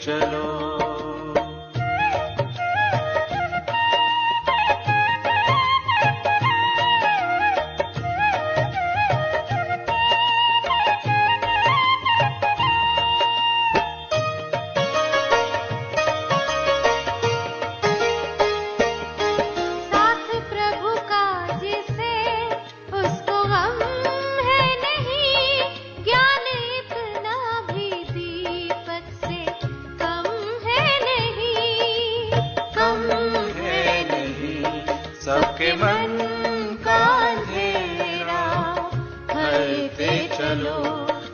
चलो। सबके मन का अंधेरा भरते चलो।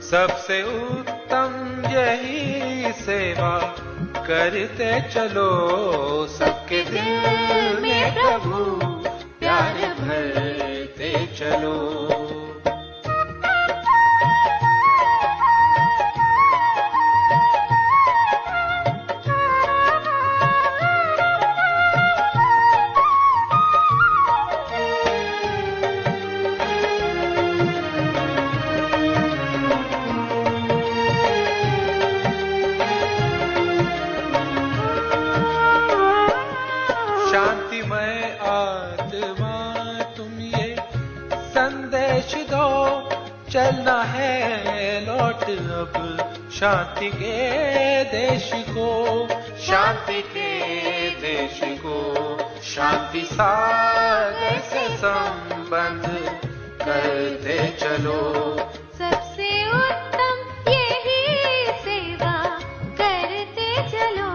सबसे उत्तम यही सेवा करते चलो। सबके दिल में प्रभु प्यार भरते चलो। चलना है लौट अब शांति के देश को। शांति के देश को शांति सागर से संबंध करते चलो। सबसे उत्तम यही सेवा करते चलो।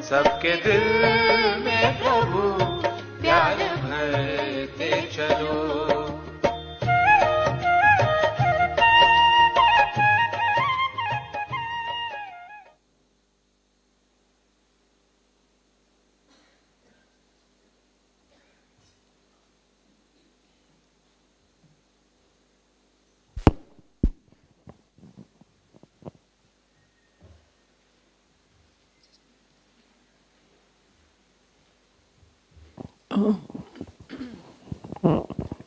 सबके दिल में प्रभु प्यार भरते चलो।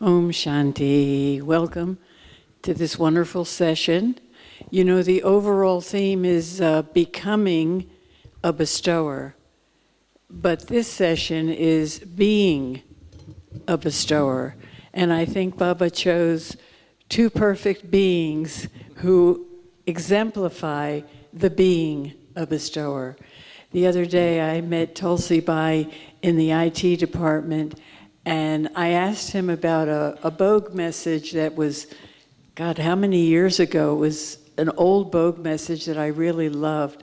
Om Shanti. Welcome to this wonderful session. You know, the overall theme is becoming a bestower, but this session is being a bestower. And I think Baba chose two perfect beings who exemplify the being a bestower. The other day I met Tulsi in the IT department, and I asked him about a Bogue message that was, God, how many years ago? It was an old Bogue message that I really loved.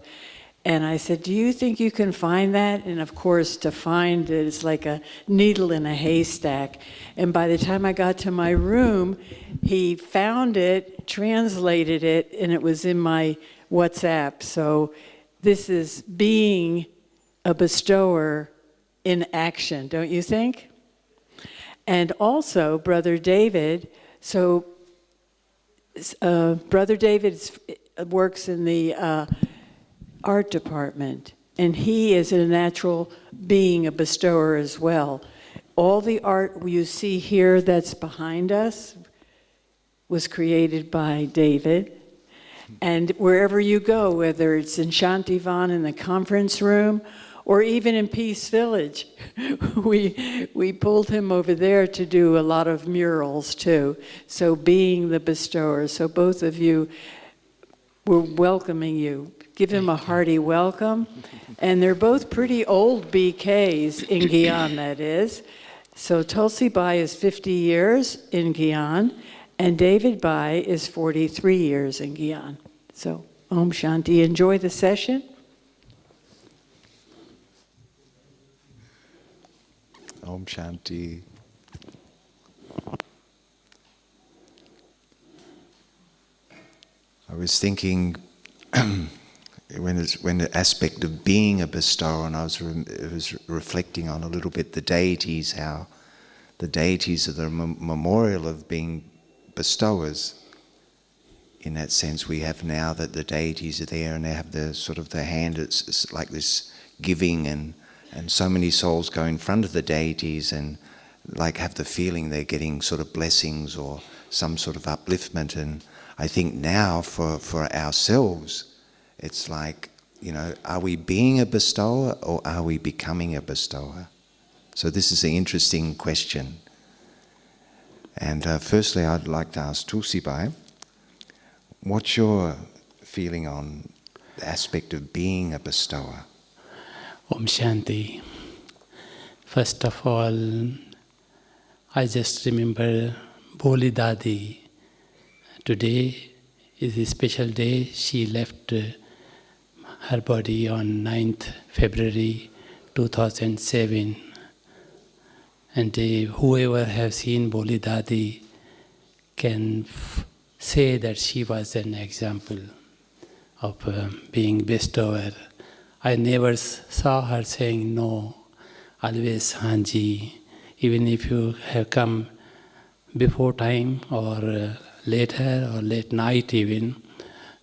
And I said, do you think you can find that? And of course, to find it, it's like a needle in a haystack. And by the time I got to my room, he found it, translated it, and it was in my WhatsApp. So this is being a bestower in action, don't you think? And also, Brother David, Brother David works in the art department, and he is a natural being, a bestower as well. All the art you see here that's behind us was created by David. And wherever you go, whether it's in Shantivan in the conference room, or even in Peace Village, we pulled him over there to do a lot of murals too. So being the bestower, so both of you, we're welcoming you. Give him a hearty welcome. And they're both pretty old BKs in Gyan, that is. So Tulsi Bai is 50 years in Gyan, and David Bai is 43 years in Gyan. So Om Shanti, enjoy the session. Om Shanti. I was thinking when the aspect of being a bestower, and I was reflecting on a little bit the deities, how the deities are the memorial of being bestowers. In that sense, we have now that the deities are there and they have the sort of the hand, it's like this giving, and so many souls go in front of the deities and like have the feeling they're getting sort of blessings or some sort of upliftment. And I think now for ourselves, it's like are we being a bestower or are we becoming a bestower? So this is an interesting question. And firstly, I'd like to ask Tulsi Bai, what's your feeling on the aspect of being a bestower? Om Shanti. First of all, I just remember Boli Dadi. Today is a special day. She left her body on 9th February 2007. And whoever has seen Boli Dadi can say that she was an example of being bestower. I never saw her saying no, always Hanji. Even if you have come before time or later or late night even,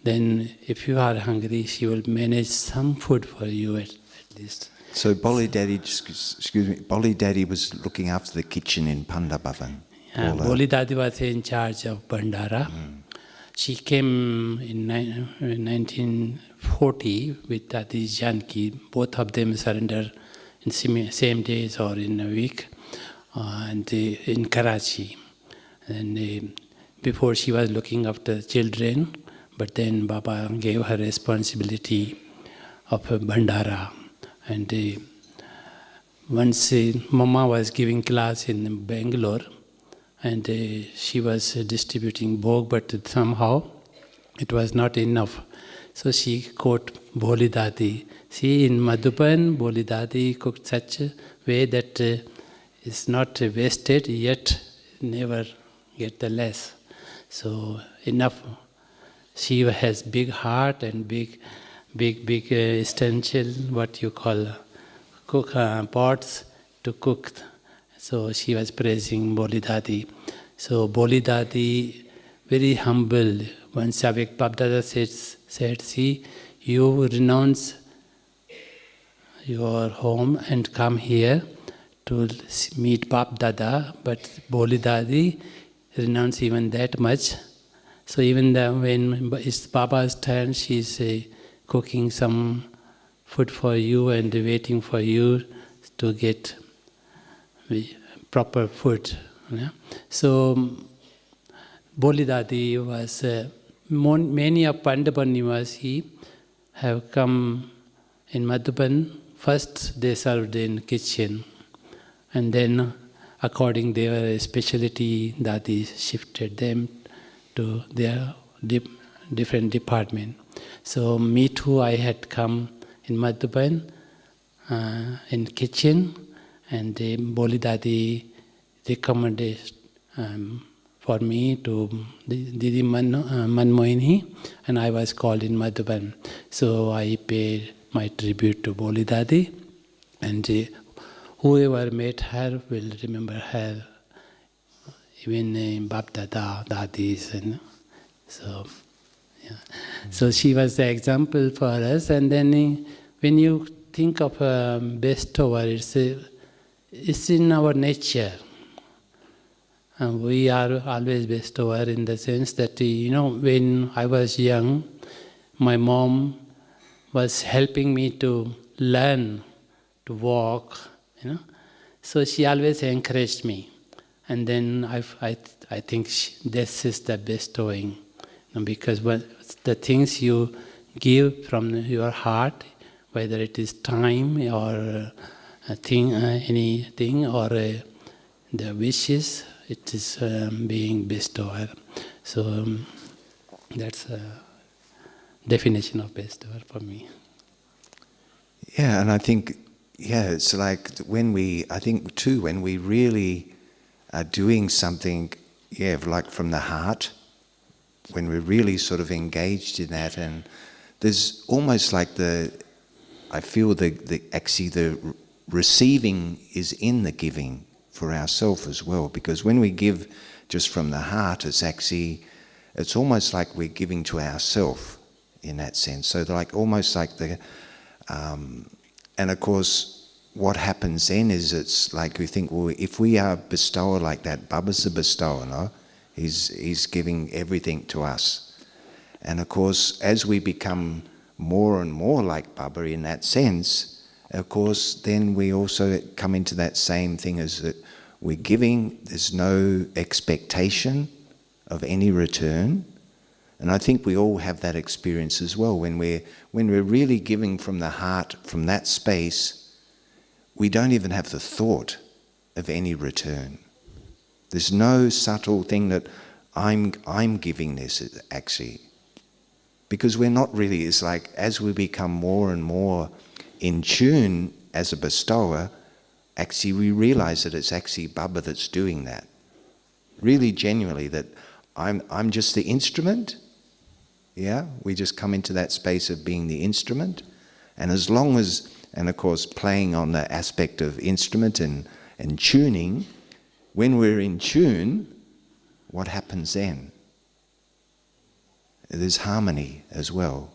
then if you are hungry, she will manage some food for you at least. So Boli Daddy was looking after the kitchen in Panda Bhavan. Boli Dadi was in charge of Bandara. She came in 1940 with Dadi Janki. Both of them surrendered in same days or in a week, and in Karachi. And before she was looking after children, but then Baba gave her responsibility of Bandara. And once Mama was giving class in Bangalore, and she was distributing bhog, but somehow it was not enough. So she quote Boli Dadi. See, in Madhuban, Boli Dadi cooked such a way that it's not wasted, yet never get the less. So enough. She has big heart and big essential, what you call, cook pots to cook. So she was praising Boli Dadi. So Boli Dadi, very humble. Once Avik Babdada said, see, you renounce your home and come here to meet Babdada, but Boli Dadi renounce even that much. So even when it's Baba's turn, she's cooking some food for you and waiting for you to get proper food. Yeah? So Boli Dadi was, many of Pandaban Nivasi have come in Madhuban. First they served in kitchen, and then according their specialty, Dadi shifted them to their different department. So me too, I had come in Madhuban in kitchen, and Boli Dadi recommended for me to Didi Manmohini, and I was called in Madhuban. So I paid my tribute to Boli Dadi, and whoever met her will remember her, even Bab Dada, Dadis, and so. Yeah. So she was the example for us, and then when you think of a bestower, it's in our nature. And we are always bestower in the sense that, when I was young, my mom was helping me to learn to walk, So she always encouraged me. And then I think this is the bestowing. Because the things you give from your heart, whether it is time or anything, or the wishes, it is being bestower. So that's a definition of bestower for me. Yeah, and I think, it's like when we really are doing something, like from the heart, when we're really sort of engaged in that, and there's almost like I feel actually the receiving is in the giving for ourselves as well, because when we give just from the heart, it's almost like we're giving to ourselves in that sense. So almost like and of course what happens then is it's like we think, well, if we are bestower like that, Baba's a bestower, no? He's giving everything to us. And of course, as we become more and more like Baba in that sense, of course, then we also come into that same thing as that we're giving, there's no expectation of any return. And I think we all have that experience as well. When we're really giving from the heart, from that space, we don't even have the thought of any return. There's no subtle thing that I'm giving this actually. Because we're not really, it's like as we become more and more in tune as a bestower, actually we realize that it's actually Baba that's doing that. Really genuinely, that I'm just the instrument. Yeah, we just come into that space of being the instrument. And as long as, and of course playing on the aspect of instrument and tuning, when we're in tune, what happens then? There's harmony as well.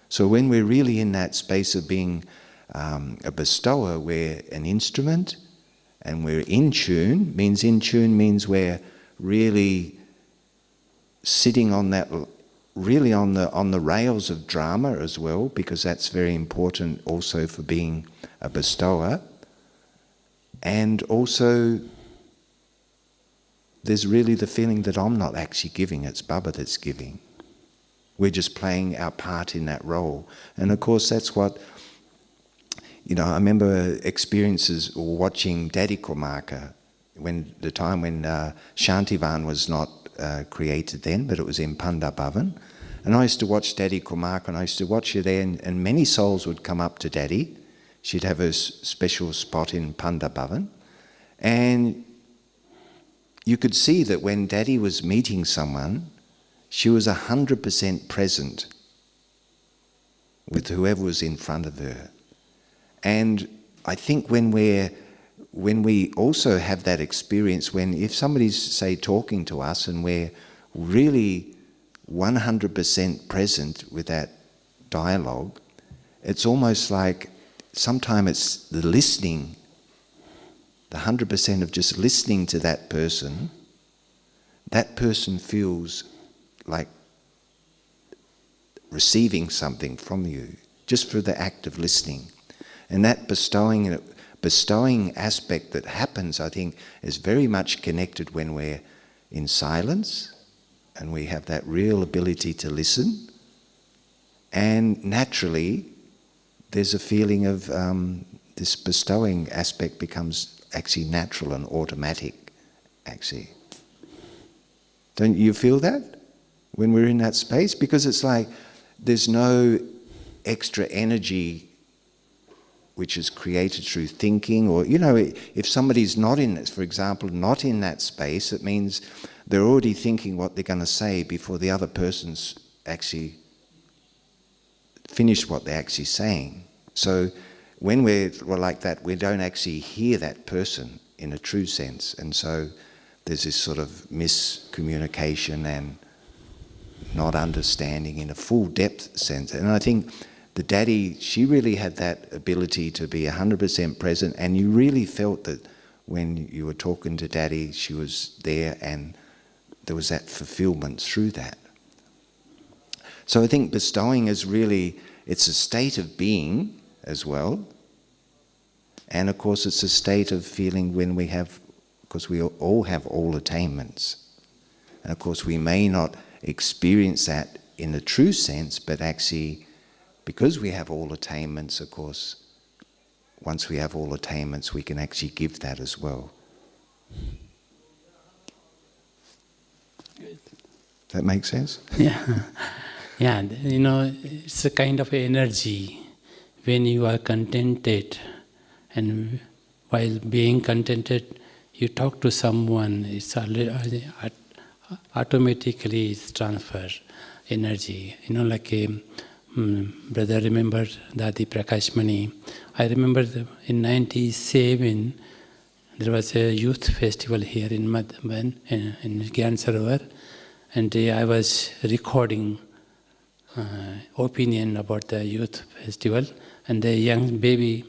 So when we're really in that space of being a bestower, we're an instrument, and we're in tune means we're really sitting on that, really on the rails of drama as well, because that's very important also for being a bestower. And also there's really the feeling that I'm not actually giving, it's Baba that's giving. We're just playing our part in that role. And of course that's what, I remember experiences watching Daddy Kumaka, when the time when Shantivan was not created then, but it was in Panda Bhavan. And I used to watch Daddy Kumaka, and I used to watch her there, and many souls would come up to Daddy. She'd have a special spot in Panda Bhavan. And you could see that when Daddy was meeting someone, she was 100% present with whoever was in front of her. And I think when we also have that experience, if somebody's, say, talking to us and we're really 100% present with that dialogue, it's almost like sometimes it's the listening, the 100% of just listening to that person feels like receiving something from you, just for the act of listening. And that bestowing aspect that happens, I think, is very much connected when we're in silence and we have that real ability to listen. And naturally, there's a feeling of this bestowing aspect becomes actually natural and automatic, actually. Don't you feel that when we're in that space? Because it's like there's no extra energy which is created through thinking, or, if somebody's not in this, for example, not in that space, it means they're already thinking what they're going to say before the other person's actually finished what they're actually saying. So when we're like that, we don't actually hear that person in a true sense. And so there's this sort of miscommunication and not understanding in a full depth sense. And I think the Daddy, she really had that ability to be 100% present, and you really felt that when you were talking to Daddy, she was there, and there was that fulfillment through that. So I think bestowing is really, it's a state of being as well. And of course it's a state of feeling when we have, because we all have all attainments. And of course we may not experience that in a true sense, but actually, because we have all attainments, of course, once we have all attainments, we can actually give that as well. Does that make sense? Yeah. Yeah, it's a kind of energy when you are contented, and while being contented, you talk to someone, it's automatically it's transfer energy. Like a brother remembered Dadi Prakashmani. I remember in 97, there was a youth festival here in Madhuban, in Gyan Sarovar, and I was recording opinion about the youth festival, and the young baby,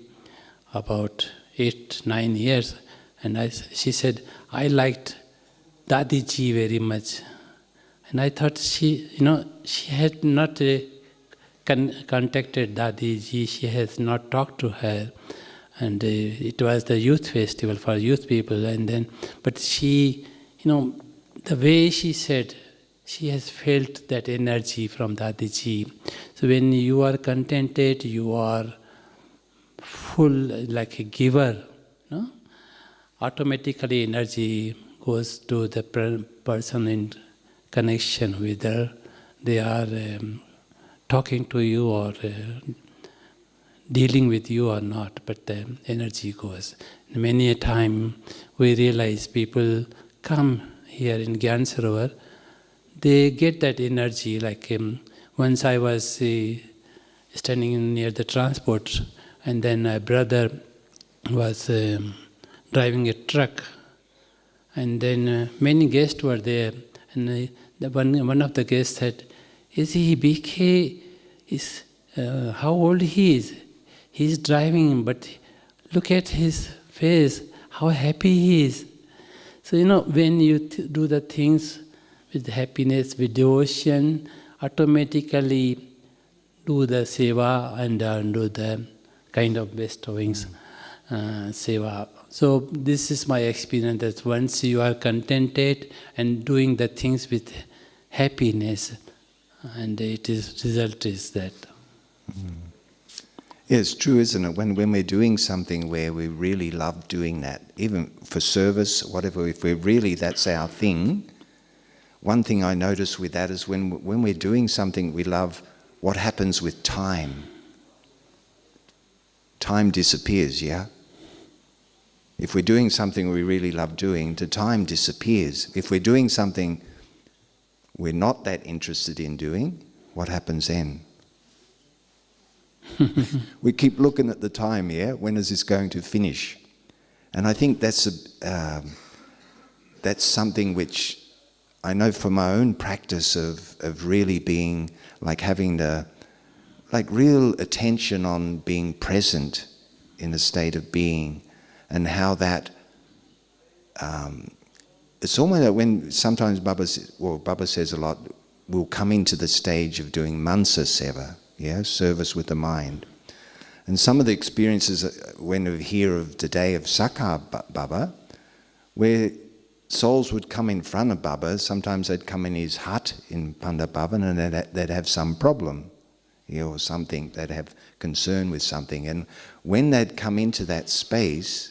about 8-9 years, and she said, I liked Dadiji very much. And I thought she had not contacted DavidI. She has not talked to her, and it was the youth festival for youth people. And then, but she, the way she said, she has felt that energy from DavidI. So when you are contented, you are full, like a giver, no? Automatically energy goes to the person in connection with her. They are talking to you or dealing with you or not, but the energy goes. Many a time we realize people come here in Gyan Sarovar, they get that energy. Like once I was standing near the transport, and then a brother was driving a truck, and then many guests were there, and one of the guests said, "Is he BK? How old he is? He's driving, but look at his face, how happy he is." So when you do the things with happiness, with devotion, automatically do the seva and do the kind of bestowings, seva. So this is my experience, that once you are contented and doing the things with happiness, and result is that. Yeah, it's true, isn't it? When we're doing something where we really love doing that, even for service, whatever, if we're really, that's our thing. One thing I notice with that is when we're doing something we love, what happens with time? Time disappears, yeah? If we're doing something we really love doing, the time disappears. If we're doing something we're not that interested in doing, what happens then? We keep looking at the time, yeah? When is this going to finish? And I think that's something which I know from my own practice of really being, like having the, like real attention on being present in a state of being, and how that, it's almost like when sometimes Baba says a lot, we'll come into the stage of doing mansa seva, yeah, service with the mind. And some of the experiences when we hear of the day of Sakar Baba, where souls would come in front of Baba, sometimes they'd come in his hut in Pandabhavan and they'd have some problem, or something, they'd have concern with something. And when they'd come into that space,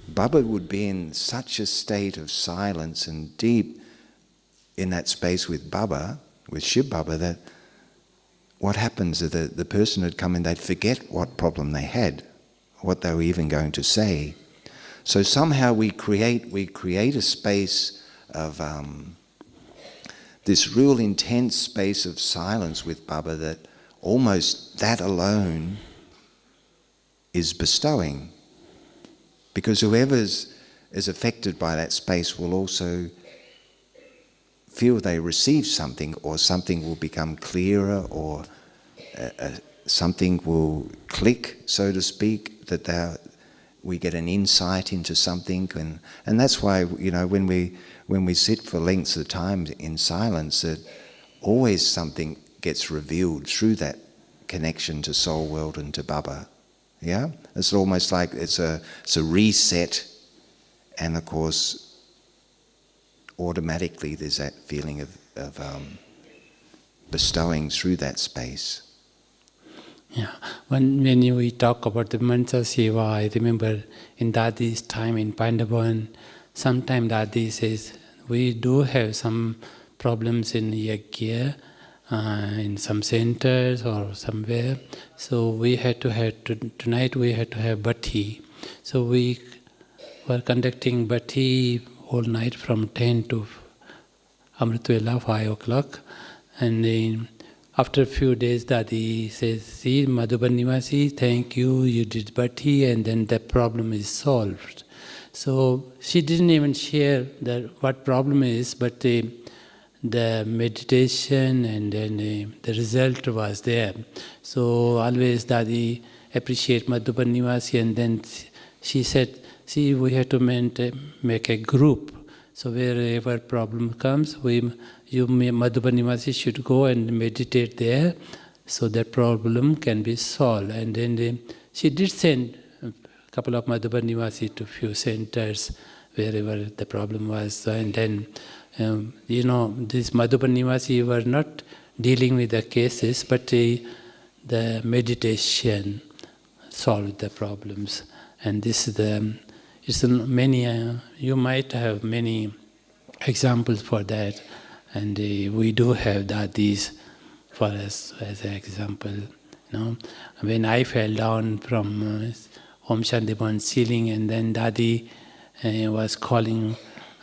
Baba would be in such a state of silence and deep in that space with Baba, with Shiv Baba, that what happens is the person had come in, they'd forget what problem they had, what they were even going to say. So somehow we create a space of this real intense space of silence with Baba, that almost that alone is bestowing. Because whoever is affected by that space will also feel they receive something, or something will become clearer, or something will click, so to speak, that we get an insight into something. And that's why, when we sit for lengths of time in silence, that always something gets revealed through that connection to soul world and to Baba. Yeah? It's almost like it's a reset, and of course automatically there's that feeling of bestowing through that space. Yeah, when we talk about the mansa seva, I remember in Dadi's time in Pandabhavan, sometime Dadi says, we do have some problems in Yajna, in some centers or somewhere, so we had to have, tonight we had to have bhati. So we were conducting bhati all night from 10 to Amritvela, 5 o'clock, and then after a few days, Dadi says, see, Madhuban Nivasi, thank you, you did bhati, and then the problem is solved. So she didn't even share what problem is, but the meditation and then the result was there. So always Dadi appreciate Madhuban Nivasi, and then she said, see, we have to make a group. So wherever problem comes, Madhuban Nivasi should go and meditate there, so that problem can be solved. And then she did send a couple of Madhuban Nivasi to few centers wherever the problem was. And then, these Madhuban Nivasi were not dealing with the cases, but the meditation solved the problems. And this is many, you might have many examples for that. And we do have these for us as an example. When I fell down from Om Shantiban ceiling, and then Dadi was calling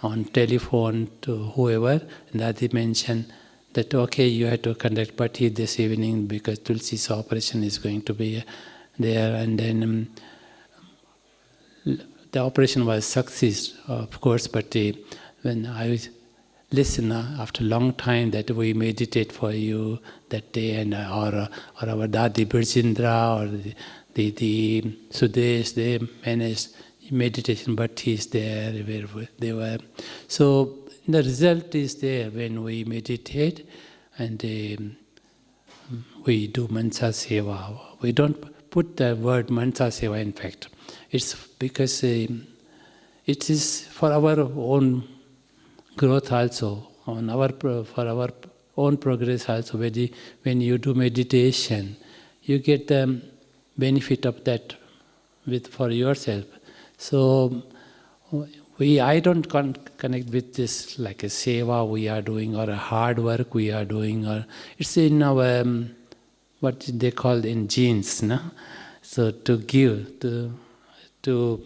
on telephone to whoever, and Dadi mentioned that, okay, you have to conduct party this evening because Tulsi's operation is going to be there. And then the operation was success, of course, but when I listen after a long time that we meditate for you that day, and or our Dadi Birjindra or the Sudesh, they managed meditation, but he's there where they were. So the result is there when we meditate and we do Mansa Seva. We don't put the word Mansa Seva, in fact. It's because it is for our own growth also, for our own progress also. When you do meditation, you get the benefit of that for yourself. So I don't connect with this like a seva we are doing or a hard work we are doing, or it's in our what they call in genes, no? So to give, to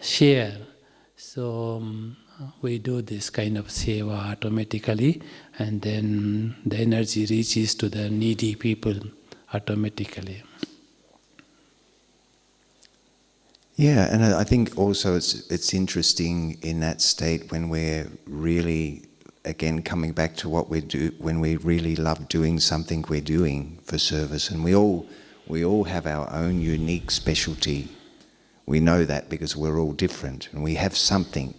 share. So we do this kind of seva automatically, and then the energy reaches to the needy people automatically. Yeah, and I think also it's interesting in that state when we're really, again, coming back to what we do, when we really love doing something we're doing for service, and we all have our own unique specialty. We know that because we're all different and we have something.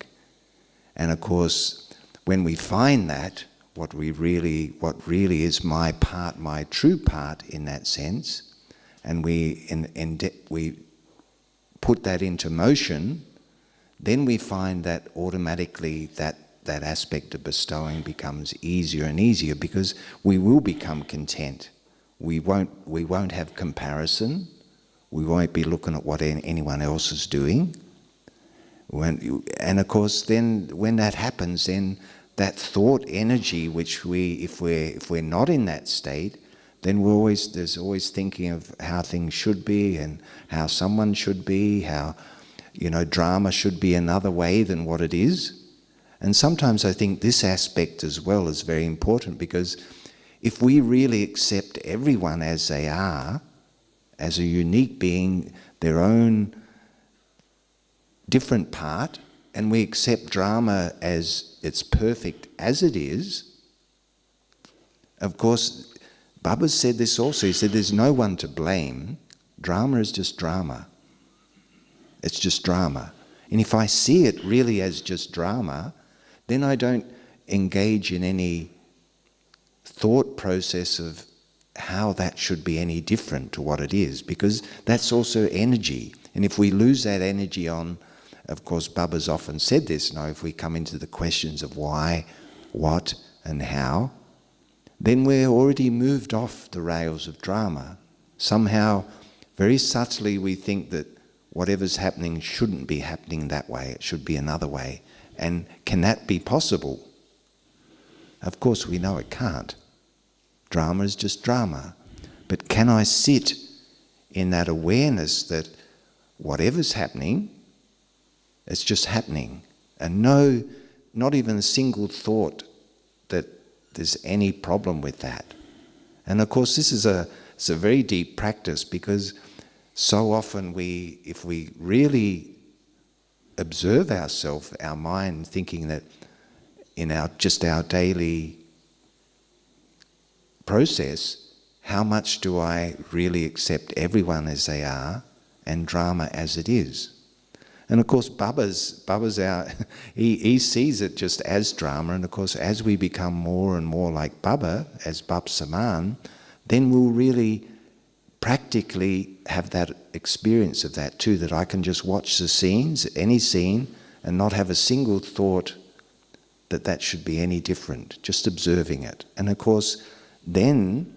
And of course, when we find that, what really is my part, my true part in that sense, and we put that into motion, then we find that automatically that aspect of bestowing becomes easier and easier, because we will become content. We won't have comparison. We won't be looking at what anyone else is doing. And of course, then when that happens, then that thought energy, which if we're not in that state, then there's always thinking of how things should be and how someone should be, how drama should be another way than what it is. And sometimes I think this aspect as well is very important, because if we really accept everyone as they are, as a unique being, their own different part, and we accept drama as it's perfect as it is, of course, Baba said this also. He said there's no one to blame. Drama is just drama. It's just drama. And if I see it really as just drama, then I don't engage in any thought process of how that should be any different to what it is, because that's also energy. And if we lose that energy on, of course, Baba's often said this, if we come into the questions of why, what, and how, then we're already moved off the rails of drama. Somehow, very subtly, we think that whatever's happening shouldn't be happening that way, it should be another way. And can that be possible? Of course, we know it can't. Drama is just drama. But can I sit in that awareness that whatever's happening, it's just happening, and no, not even a single thought that there's any problem with that. And of course, this is it's a very deep practice, because so often if we really observe ourselves, our mind, thinking that in our daily process, how much do I really accept everyone as they are and drama as it is? And of course, Baba's he sees it just as drama, and of course, as we become more and more like Baba, as Bab Saman, then we'll really practically have that experience of that too, that I can just watch the scenes, any scene, and not have a single thought that that should be any different, just observing it. And of course, then,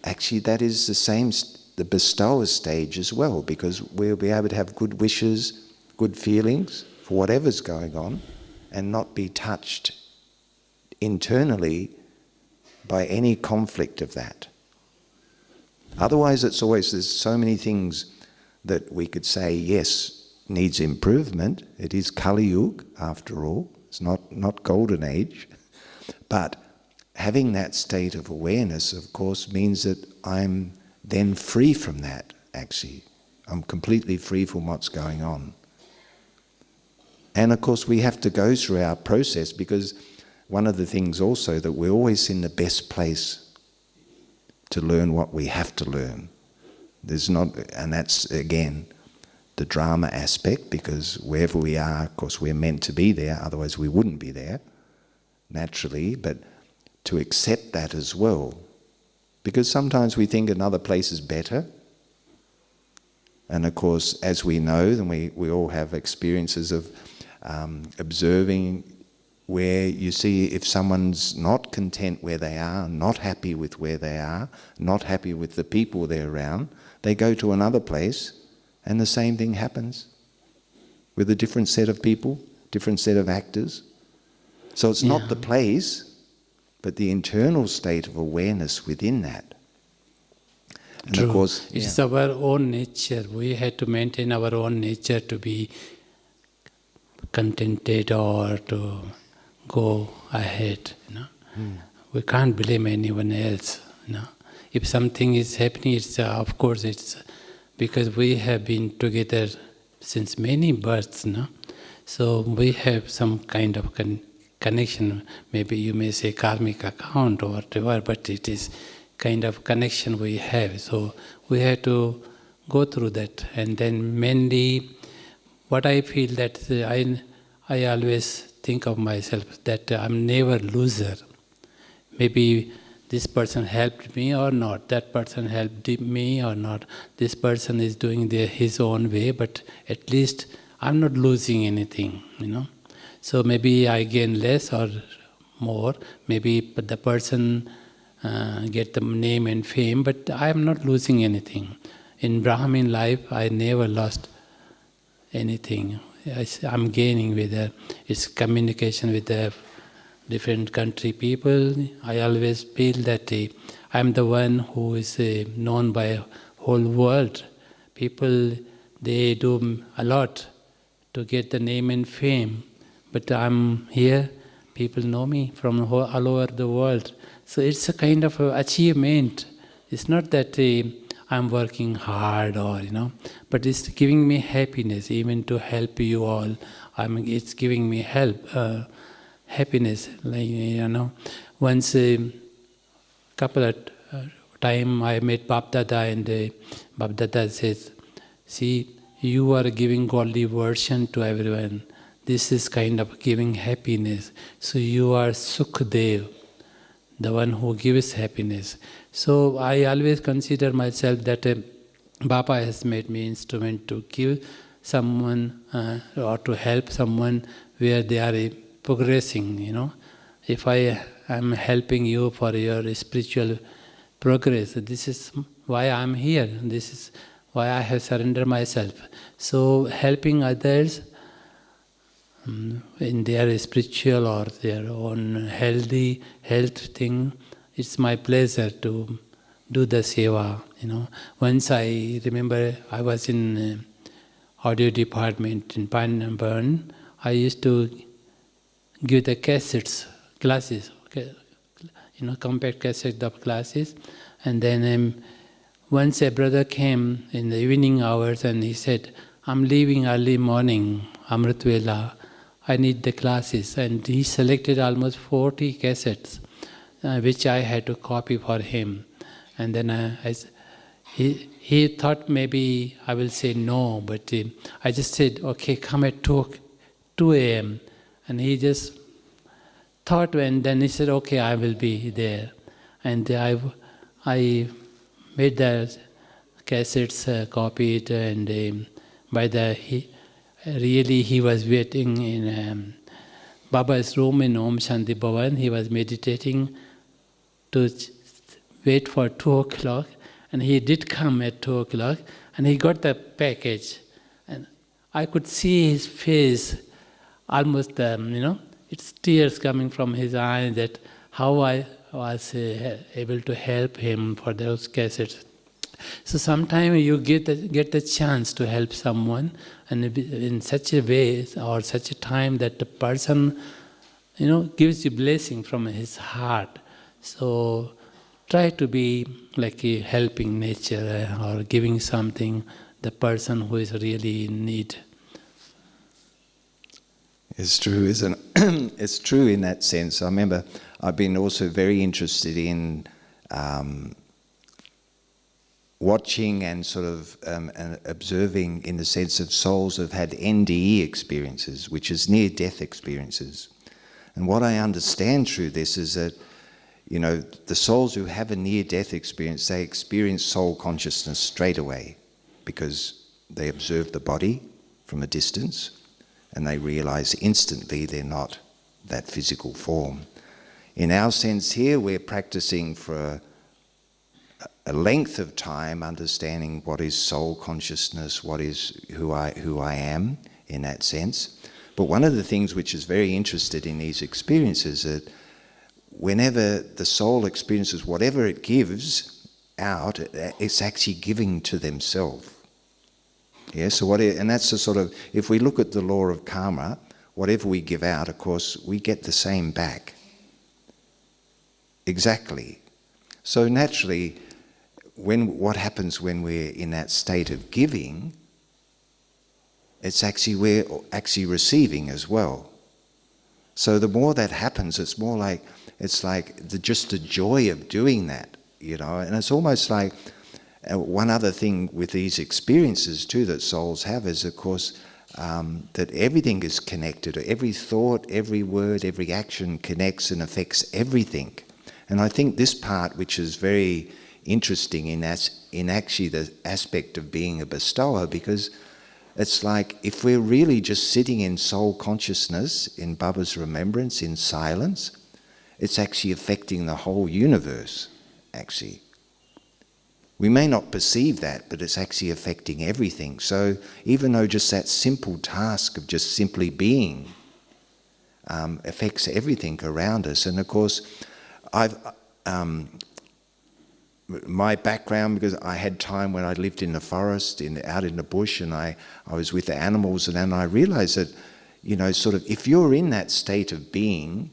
actually that is the same, the bestower stage as well, because we'll be able to have good wishes, good feelings for whatever's going on, and not be touched internally by any conflict of that. Otherwise, it's always, there's so many things that we could say, yes, needs improvement. It is Kali Yuga, after all. It's not golden age. But having that state of awareness, of course, means that I'm then free from that, actually. I'm completely free from what's going on. And of course, we have to go through our process, because one of the things also that we're always in the best place to learn what we have to learn. There's not, and that's again the drama aspect, because wherever we are, of course, we're meant to be there, otherwise we wouldn't be there, naturally, but to accept that as well. Because sometimes we think another place is better, and of course, as we know, then we all have experiences of observing where you see if someone's not content where they are, not happy with where they are, not happy with the people they're around, they go to another place and the same thing happens with a different set of people, different set of actors. So it's not the place, but the internal state of awareness within that. And True. Of course, it's our own nature. We have to maintain our own nature to be contented or to go ahead. We can't blame anyone else. If something is happening, it's of course it's because we have been together since many births. So we have some kind of connection. Maybe you may say karmic account or whatever, but it is kind of connection we have. So we have to go through that. And then mainly what I feel that I always think of myself that I'm never loser. Maybe this person helped me or not, that person helped me or not, this person is doing his own way, but at least I'm not losing anything, So maybe I gain less or more, maybe the person get the name and fame, but I'm not losing anything. In Brahmin life, I never lost anything. I'm gaining with its communication with the different country people. I always feel that I'm the one who is known by whole world. People, they do a lot to get the name and fame, but I'm here, people know me from all over the world. So it's a kind of achievement. It's not that I'm working hard or, but it's giving me happiness, even to help you all. It's giving me happiness. Once a couple of time I met Bapdada, and Bapdada says, see, you are giving godly version to everyone. This is kind of giving happiness. So you are Sukhdev, the one who gives happiness. So I always consider myself that Baba has made me instrument to give someone or to help someone where they are progressing, If I am helping you for your spiritual progress, this is why I'm here. This is why I have surrendered myself. So helping others in their spiritual or their own health thing, it's my pleasure to do the seva, Once I remember I was in audio department in Pan and Burn. I used to give the cassettes, classes, compact cassette of classes. And then once a brother came in the evening hours and he said, I'm leaving early morning, Amrit Vela, I need the classes. And he selected almost 40 cassettes, which I had to copy for him. And then he thought maybe I will say no, but I just said, okay, come at 2 a.m. And he just thought, and then he said, okay, I will be there. And I made the cassettes, copied, and he was waiting in Baba's room in Om Shanti Bhavan. He was meditating to wait for 2 o'clock, and he did come at 2 o'clock, and he got the package. And I could see his face, almost, it's tears coming from his eyes, that how I was able to help him for those cassettes. So sometimes you get the chance to help someone, and in such a way or such a time that the person, gives you blessing from his heart. So try to be like a helping nature or giving something the person who is really in need. It's true, isn't it? It's true in that sense. I remember I've been also very interested in watching and sort of and observing in the sense of souls who've had NDE experiences, which is near-death experiences. And what I understand through this is that, the souls who have a near-death experience, they experience soul consciousness straight away because they observe the body from a distance and they realize instantly they're not that physical form. In our sense here, we're practicing for a length of time, understanding what is soul consciousness, what is who I am in that sense. But one of the things which is very interested in these experiences is that whenever the soul experiences whatever it gives out, it's actually giving to themselves. Yeah, and that's the sort of, if we look at the law of karma, whatever we give out, of course, we get the same back. Exactly. So naturally, what happens when we're in that state of giving, we're actually receiving as well. So the more that happens, it's like just the joy of doing that, and it's almost like one other thing with these experiences too that souls have is, of course, that everything is connected. Every thought, every word, every action connects and affects everything. And I think this part, which is very interesting in actually the aspect of being a bestower, because it's like if we're really just sitting in soul consciousness, in Baba's remembrance, in silence, it's actually affecting the whole universe, actually. We may not perceive that, but it's actually affecting everything. So even though just that simple task of just simply being affects everything around us. And of course, my background, because I had time when I lived in the forest, out in the bush, and I was with the animals, and then I realized that, sort of, if you're in that state of being,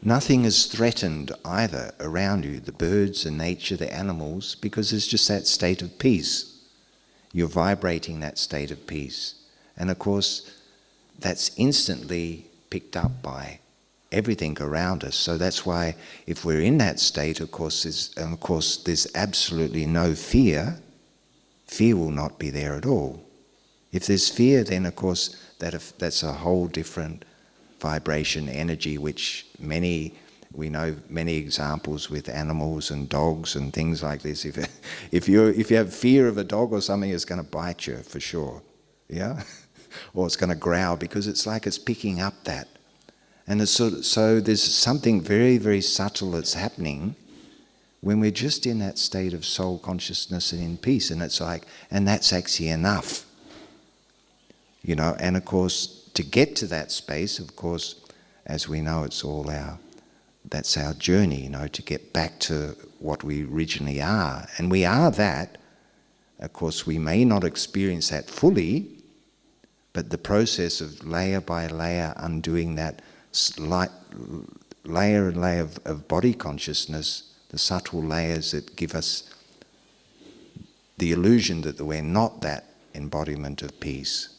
nothing is threatened either around you, the birds, the nature, the animals, because it's just that state of peace. You're vibrating that state of peace. And of course, that's instantly picked up by everything around us. So that's why if we're in that state, of course, there's absolutely no fear. Fear will not be there at all. If there's fear, then of course that's a whole different vibration energy, which we know many examples with animals and dogs and things like this. If you have fear of a dog or something, it's going to bite you for sure, yeah, or it's going to growl because it's like it's picking up that. And so there's something very, very subtle that's happening when we're just in that state of soul consciousness and in peace, and it's like, and that's actually enough, And of course, to get to that space, of course, as we know, that's our journey, to get back to what we originally are. And we are that. Of course, we may not experience that fully, but the process of layer by layer undoing that layer and layer of body consciousness, the subtle layers that give us the illusion that we're not that embodiment of peace.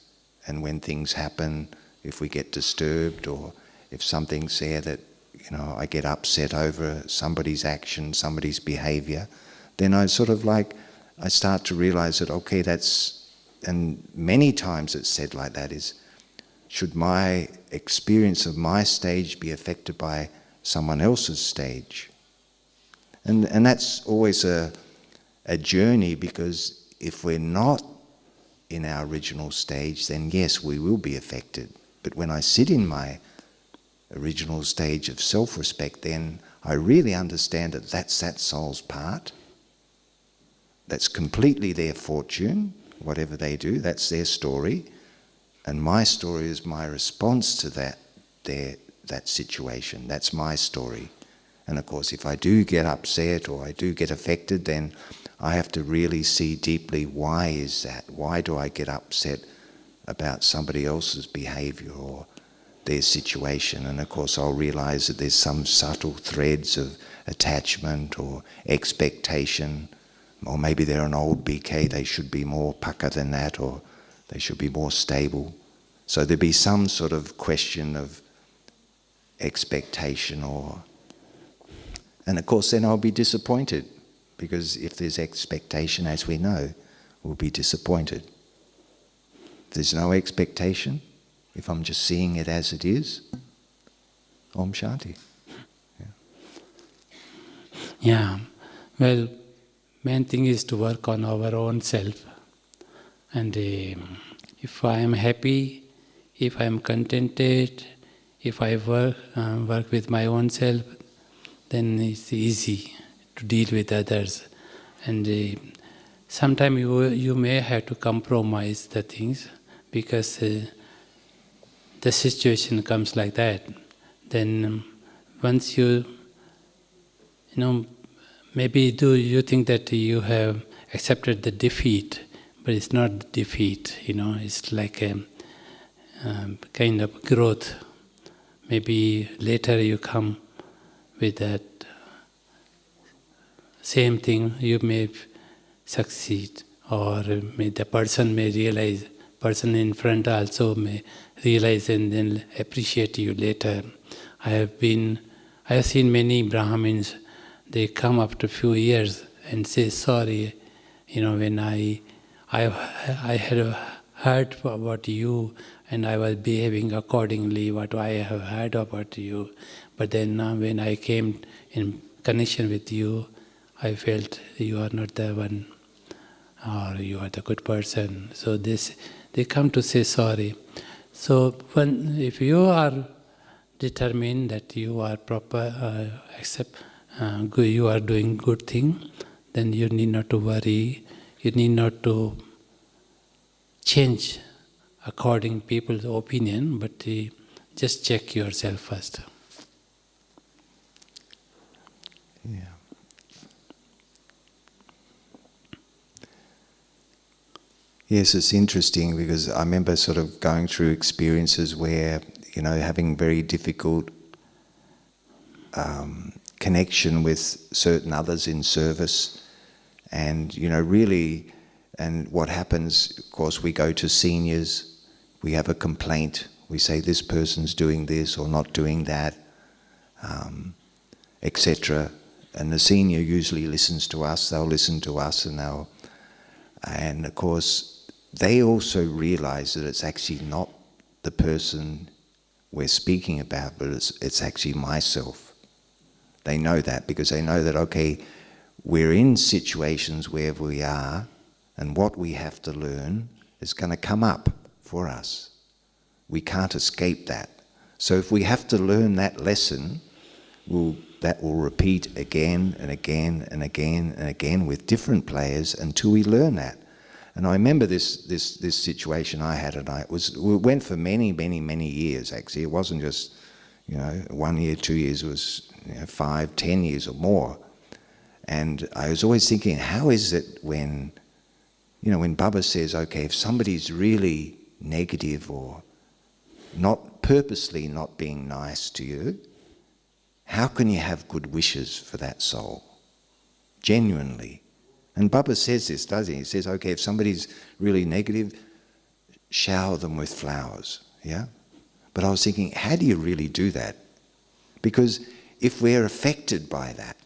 And when things happen, if we get disturbed or if something's there that, I get upset over somebody's action, somebody's behavior, then I start to realize that, okay, and many times it's said like that is, should my experience of my stage be affected by someone else's stage? And that's always a journey, because if we're not in our original stage, then yes, we will be affected. But when I sit in my original stage of self-respect, then I really understand that that's that soul's part. That's completely their fortune, whatever they do, that's their story. And my story is my response to that situation. That's my story. And of course, if I do get upset or I do get affected, then I have to really see deeply, why is that? Why do I get upset about somebody else's behavior or their situation? And of course, I'll realize that there's some subtle threads of attachment or expectation, or maybe they're an old BK, they should be more paka than that, or they should be more stable. So there'll be some sort of question of expectation, and of course then I'll be disappointed, because if there's expectation, as we know, we'll be disappointed. If there's no expectation, if I'm just seeing it as it is, Om Shanti. Yeah. Well, main thing is to work on our own self. And if I am happy, if I am contented, if I work with my own self, then it's easy to deal with others. And sometimes you may have to compromise the things, because the situation comes like that. Then once you maybe you think that you have accepted the defeat, but it's not defeat, it's like a kind of growth. Maybe later you come with that same thing, you may succeed, or the person in front also may realize and then appreciate you later. I have seen many Brahmins, they come after a few years and say sorry, when I had heard about you and I was behaving accordingly what I have heard about you, but then when I came in connection with you, I felt you are not the one, or you are the good person. So they come to say sorry. So if you are determined that you are proper, you are doing good thing, then you need not to worry. You need not to change according people's opinion, but just check yourself first. Yeah. Yes, it's interesting, because I remember sort of going through experiences where, having very difficult connection with certain others in service, and, really, and what happens, of course, we go to seniors, we have a complaint, we say this person's doing this or not doing that, etc. And the senior usually listens to us, they'll listen to us, and of course, they also realize that it's actually not the person we're speaking about, but it's actually myself. They know that, because they know that, okay, we're in situations wherever we are, and what we have to learn is going to come up for us. We can't escape that. So if we have to learn that lesson, that will repeat again and again and again and again with different players until we learn that. And I remember this situation I had, and we went for many, many, many years, actually. It wasn't just, 1 year, 2 years, it was 5, 10 years or more. And I was always thinking, how is it when Baba says, okay, if somebody's really negative or not purposely not being nice to you, how can you have good wishes for that soul? Genuinely. And Baba says this, doesn't he? He says, okay, if somebody's really negative, shower them with flowers, yeah? But I was thinking, how do you really do that? Because if we're affected by that,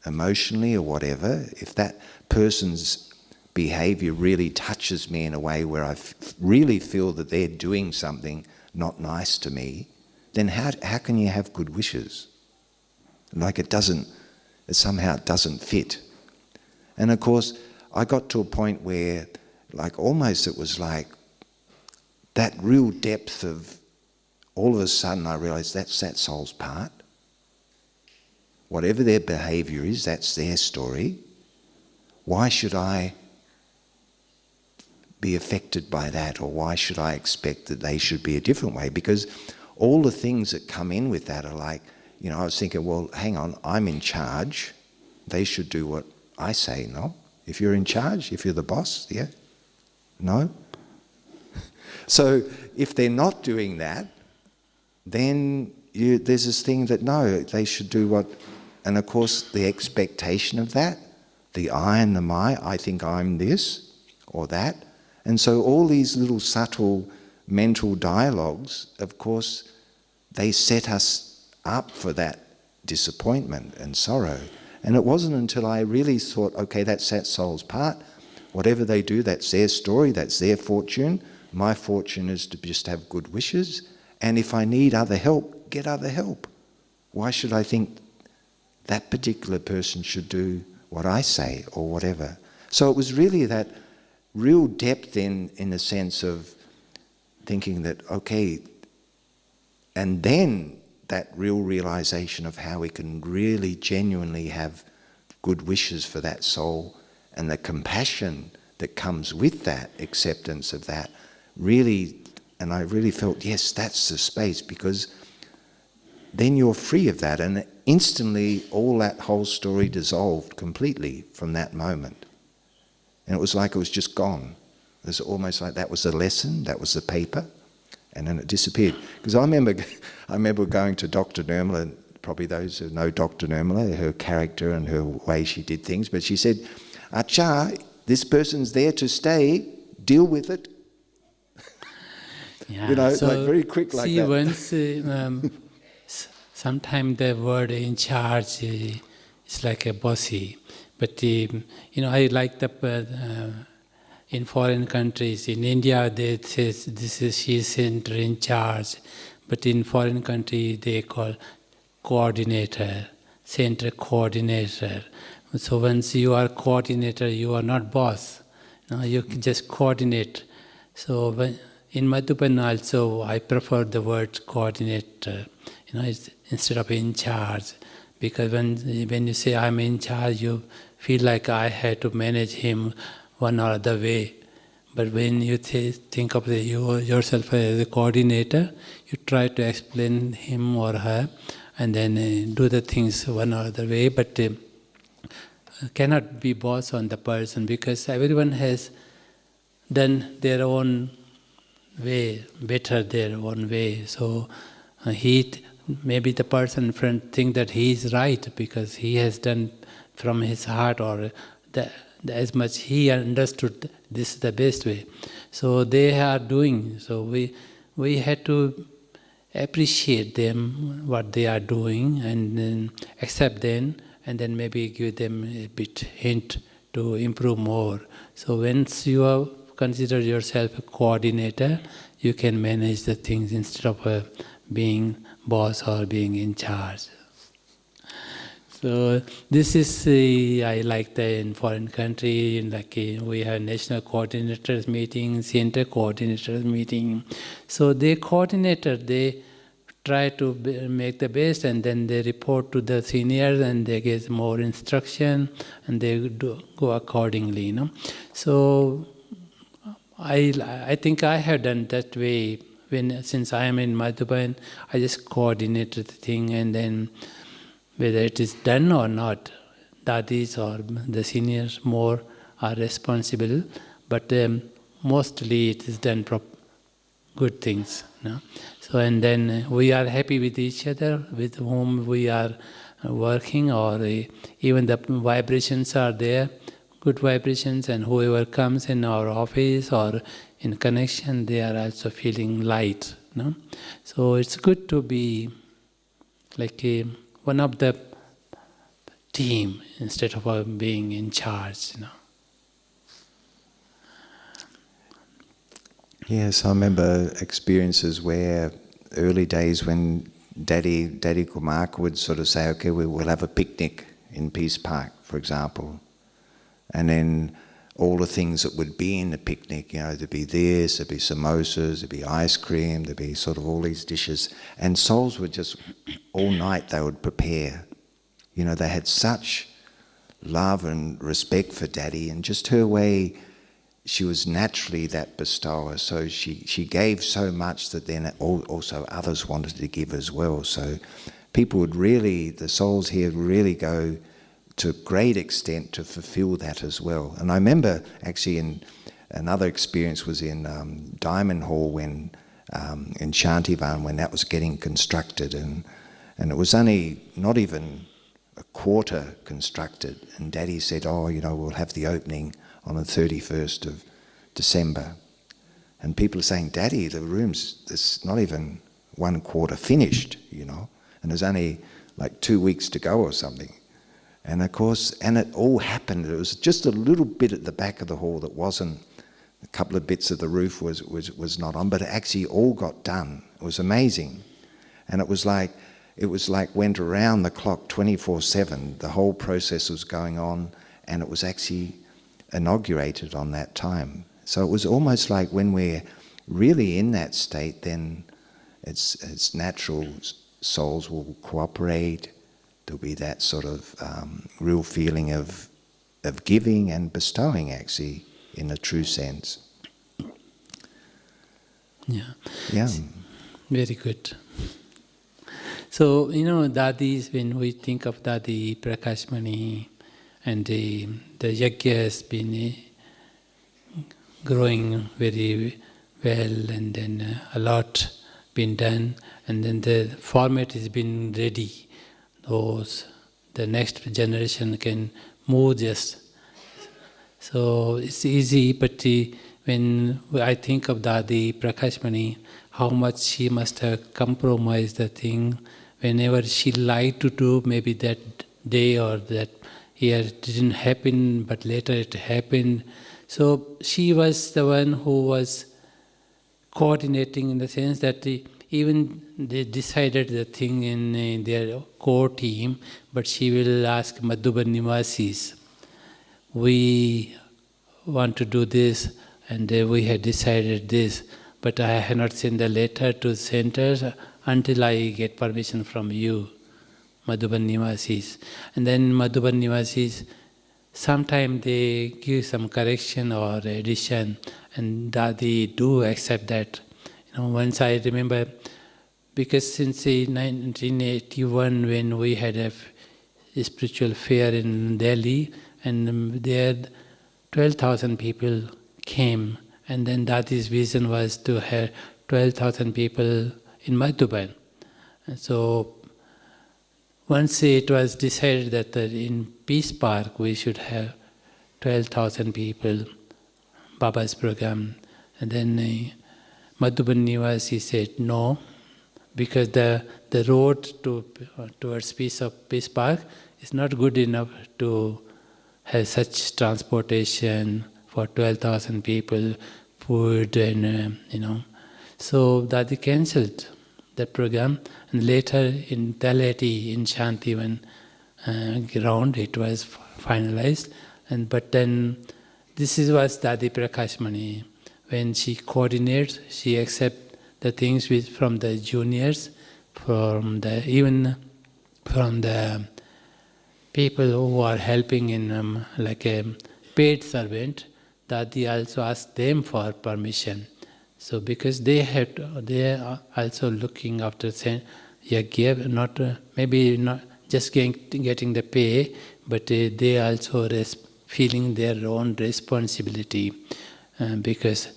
emotionally or whatever, if that person's behavior really touches me in a way where I really feel that they're doing something not nice to me, then how can you have good wishes? Like it doesn't somehow it doesn't fit. And of course, I got to a point where, like, almost it was like that real depth of, all of a sudden I realised that's that soul's part. Whatever their behaviour is, that's their story. Why should I be affected by that, or why should I expect that they should be a different way? Because all the things that come in with that are like, you know, I was thinking, well, hang on, I'm in charge. They should do what I say, no? If you're in charge, if you're the boss, yeah? No? So if they're not doing that, then there's this thing that, no, they should do what... And of course, the expectation of that, the I and the my, I think I'm this or that. And so all these little subtle mental dialogues, of course, they set us up for that disappointment and sorrow. And it wasn't until I really thought, okay, that's that soul's part. Whatever they do, that's their story, that's their fortune. My fortune is to just have good wishes. And if I need other help, get other help. Why should I think that particular person should do what I say or whatever? So it was really that real depth in the sense of thinking that, okay, and then that real realization of how we can really genuinely have good wishes for that soul, and the compassion that comes with that acceptance of that really, and I really felt, yes, that's the space, because then you're free of that, and instantly all that whole story dissolved completely from that moment. And it was like it was just gone. It was almost like that was the lesson, that was the paper, and then it disappeared. Because I remember going to Dr. Nirmala, probably those who know Dr. Nirmala, her character and her way she did things, but she said, Acha, this person's there to stay, deal with it. Yeah, you know, so like very quick like that. Once, sometimes the word in charge is like a bossy, but you know, I like the in foreign countries. In India, they say she's center in charge, but in foreign country they call coordinator, center coordinator. So once you are coordinator, you are not boss. No, you can just coordinate. So in Madhuban also, I prefer the word coordinator. You know, instead of in charge, because when you say I'm in charge, you feel like I had to manage him one or other way. But when you think of yourself as a coordinator, you try to explain him or her, and then do the things one or other way. But cannot be boss on the person, because everyone has done their own way, better their own way. So maybe the person in front think that he is right because he has done from his heart, or as much he understood this is the best way. So they are doing. So we had to appreciate them, what they are doing, and then accept them, and then maybe give them a bit hint to improve more. So once you consider yourself a coordinator, you can manage the things instead of being boss or being in charge. So this is, I like that in foreign country, like we have national coordinators meeting, center coordinators meeting. So they try to make the best, and then they report to the seniors, and they get more instruction, and they go accordingly. You know, so I think I have done that way. Since I am in Madhuban, I just coordinated the thing, and then whether it is done or not, dadis or the seniors more are responsible, but mostly it is done good things. No? So, and then we are happy with each other, with whom we are working, or even the vibrations are there, good vibrations, and whoever comes in our office or in connection, they are also feeling light. No? So it's good to be like one of the team instead of being in charge. You know? Yes, I remember experiences where early days when Daddy Kumar would sort of say, okay, we'll have a picnic in Peace Park, for example. And then all the things that would be in the picnic, there'd be this, there'd be samosas, there'd be ice cream, there'd be sort of all these dishes. And souls would just, all night they would prepare. They had such love and respect for Daddy, and just her way, she was naturally that bestower. So she gave so much that then also others wanted to give as well. So people would really, the souls here really go to a great extent to fulfill that as well. And I remember actually in another experience was in Diamond Hall when in Shantivan, when that was getting constructed, and it was only not even a quarter constructed, and Daddy said, we'll have the opening on the 31st of December. And people are saying, Daddy, the room's, there's not even 1/4 finished, and there's only like 2 weeks to go or something. And of course, and it all happened. It was just a little bit at the back of the hall that wasn't, a couple of bits of the roof was not on, but it actually all got done. It was amazing. And it was like went around the clock 24/7. The whole process was going on, and it was actually inaugurated on that time. So it was almost like when we're really in that state, then it's natural, souls will cooperate. There'll be that sort of real feeling of giving and bestowing, actually, in a true sense. Yeah. Very good. So, Dadis, when we think of Dadi Prakashmani and the yajna has been growing very well, and then a lot been done, and then the format has been ready. The next generation can move just. So it's easy, but when I think of Dadi Prakashmani, how much she must have compromised the thing. Whenever she liked to do, maybe that day or that year it didn't happen, but later it happened. So she was the one who was coordinating, in the sense that even they decided the thing in their core team, but she will ask Madhuban Nivasis, we want to do this, and we had decided this, but I have not sent the letter to center until I get permission from you, Madhuban Nivasis. And then Madhuban Nivasis, sometimes they give some correction or addition, and Dadi do accept that. Once I remember, because since 1981, when we had a spiritual fair in Delhi, and there 12,000 people came, and then Dadi's vision was to have 12,000 people in Madhuban. And so once it was decided that in Peace Park we should have 12,000 people, Baba's program, and then Madhuban Nivasi said no, because the road towards Peace Park is not good enough to have such transportation for 12,000 people, food, and So Dadi cancelled that program, and later in Taleti, in Shantivan ground, it was finalized. But then this was Dadi Prakashmani. When she coordinates, she accepts the things from the juniors, even from the people who are helping in like a paid servant. Dadi also asked them for permission. So because they are also looking after yajna, maybe not just getting the pay, but they also feeling their own responsibility because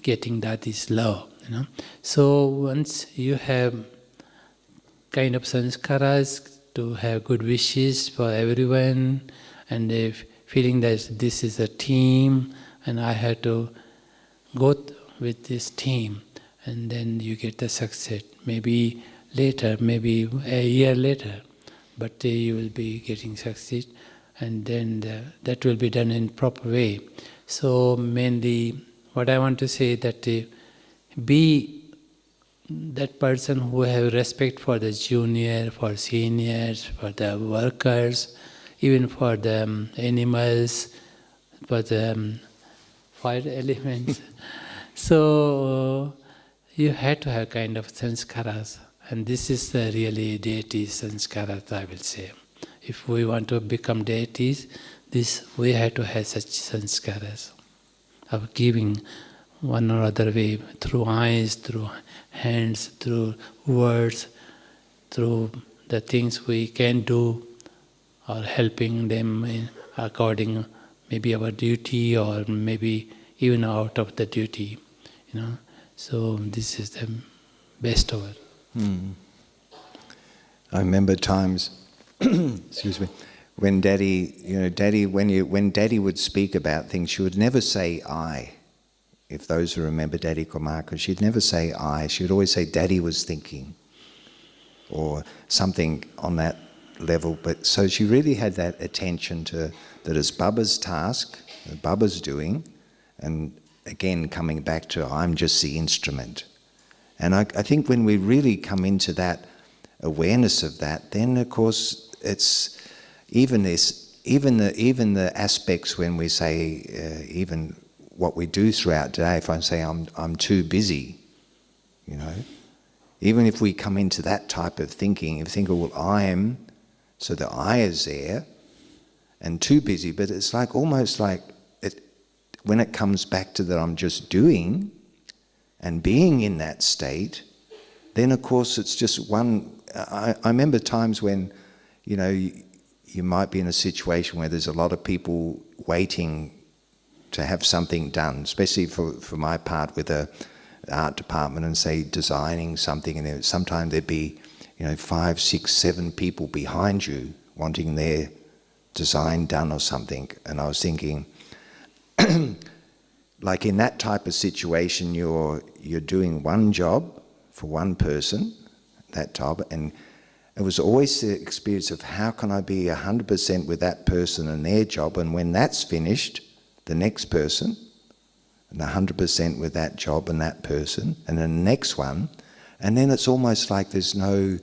getting that is love. So once you have kind of sanskaras to have good wishes for everyone, and feeling that this is a team and I have to go with this team, and then you get the success. Maybe later, maybe a year later, but you will be getting success, and then that will be done in proper way. So mainly what I want to say that be that person who have respect for the junior, for seniors, for the workers, even for the animals, for the fire elements. So you had to have kind of sanskaras, and this is the really deity sanskaras, I will say. If we want to become deities, we have to have such sanskaras of giving one or other way, through eyes, through hands, through words, through the things we can do, or helping them according maybe our duty, or maybe even out of the duty, So this is the Bestower. I remember times, excuse me, when Daddy, when Daddy would speak about things, she would never say I. If those who remember Daddy Kumaris, she'd never say I. She would always say Daddy was thinking, or something on that level. But so she really had that attention to that as Baba's task, that Baba's doing, and again coming back to I'm just the instrument. And I think when we really come into that awareness of that, then of course it's even the aspects when we say even what we do throughout today. If I say I'm too busy, even if we come into that type of thinking, if you think, well, I am, so the I is there, and too busy, but it's like almost like when it comes back to that I'm just doing and being in that state, then of course it's just one. I remember times when, you might be in a situation where there's a lot of people waiting to have something done, especially for my part with the art department and say designing something, and sometimes there'd be 5, 6, 7 people behind you wanting their design done or something. And I was thinking, like in that type of situation, you're doing one job for one person, that job, and it was always the experience of how can I be 100% with that person and their job, and when that's finished, the next person, and 100% with that job and that person, and then the next one, and then it's almost like there's no.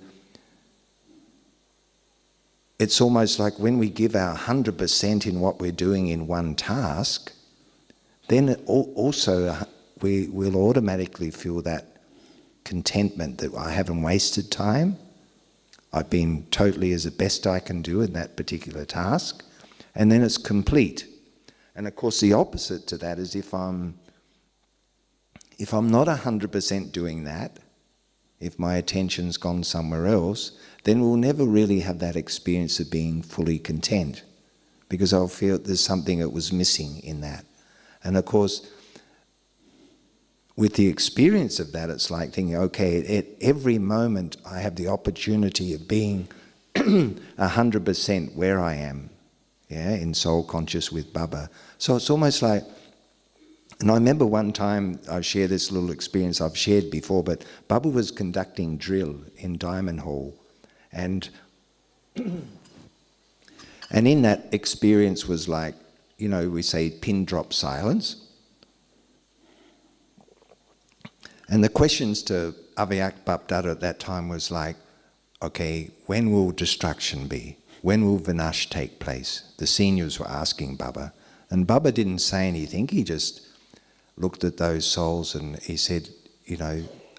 It's almost like when we give our 100% in what we're doing in one task, then also we'll automatically feel that contentment that I haven't wasted time. I've been totally as the best I can do in that particular task, and then it's complete. And of course the opposite to that is if I'm not 100% doing that, if my attention's gone somewhere else, then we'll never really have that experience of being fully content, because I'll feel there's something that was missing in that. And of course, with the experience of that, it's like thinking, okay, at every moment I have the opportunity of being 100% where I am, in soul conscious with Baba. So it's almost like, and I remember one time I shared this little experience I've shared before, but Baba was conducting drill in Diamond Hall, and in that experience was like, we say pin drop silence. And the questions to Avyak Bapdada at that time was like, okay, when will destruction be? When will Vinash take place? The seniors were asking Baba. And Baba didn't say anything, he just looked at those souls and he said,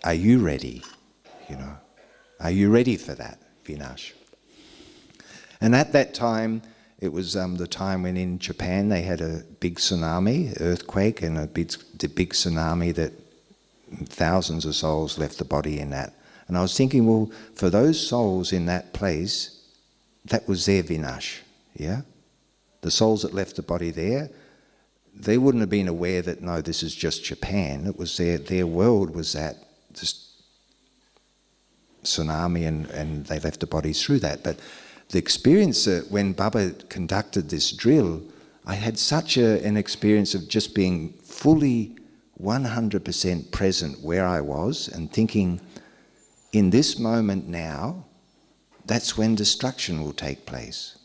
are you ready? Are you ready for that, Vinash? And at that time, it was the time when in Japan they had a big tsunami, earthquake, and the big tsunami that thousands of souls left the body in that. And I was thinking, well, for those souls in that place, that was their Vinash, The souls that left the body there, they wouldn't have been aware that, no, this is just Japan. It was their world was that, just tsunami, and they left the bodies through that. But the experience when Baba conducted this drill, I had such an experience of just being fully 100% present where I was and thinking, in this moment now, that's when destruction will take place.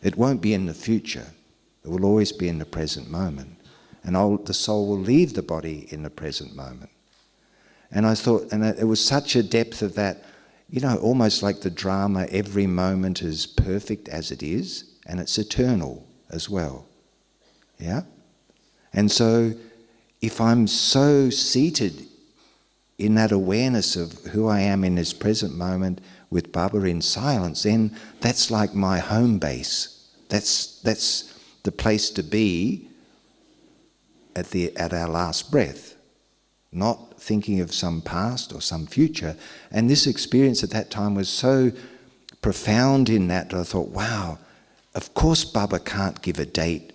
It won't be in the future. It will always be in the present moment. And the soul will leave the body in the present moment. And I thought, and it was such a depth of that, almost like the drama, every moment is perfect as it is, and it's eternal as well. Yeah? And so, if I'm so seated in that awareness of who I am in this present moment with Baba in silence, then that's like my home base. That's the place to be at our last breath, not thinking of some past or some future. And this experience at that time was so profound in that I thought, wow, of course Baba can't give a date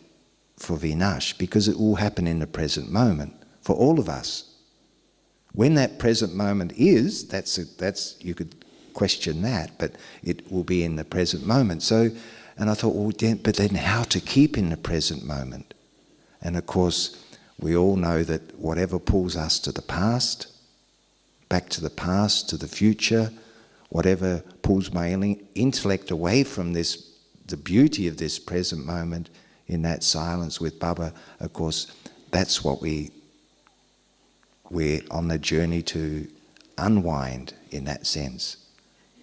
for Vinash because it will happen in the present moment for all of us. When that present moment is, that's you could question that, but it will be in the present moment. So, and I thought, but then how to keep in the present moment? And of course, we all know that whatever pulls us to the past, back to the past, to the future, whatever pulls my intellect away from this, the beauty of this present moment in that silence with Baba, of course, that's what we're on the journey to unwind in that sense.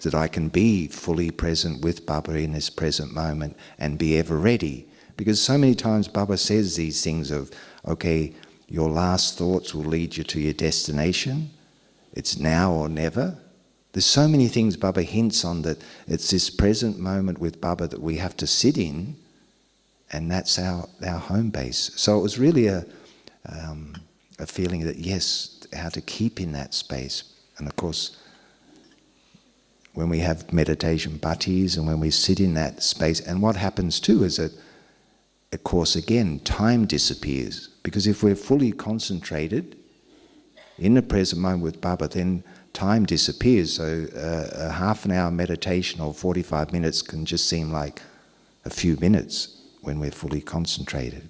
That I can be fully present with Baba in this present moment and be ever ready. Because so many times Baba says these things of, okay, your last thoughts will lead you to your destination. It's now or never. There's so many things Baba hints on that it's this present moment with Baba that we have to sit in, and that's our home base. So it was really a feeling that, yes, how to keep in that space. And of course, when we have meditation bhattis and when we sit in that space, and what happens too is that, of course, again, time disappears. Because if we're fully concentrated in the present moment with Baba, then time disappears. So a half an hour meditation or 45 minutes can just seem like a few minutes when we're fully concentrated.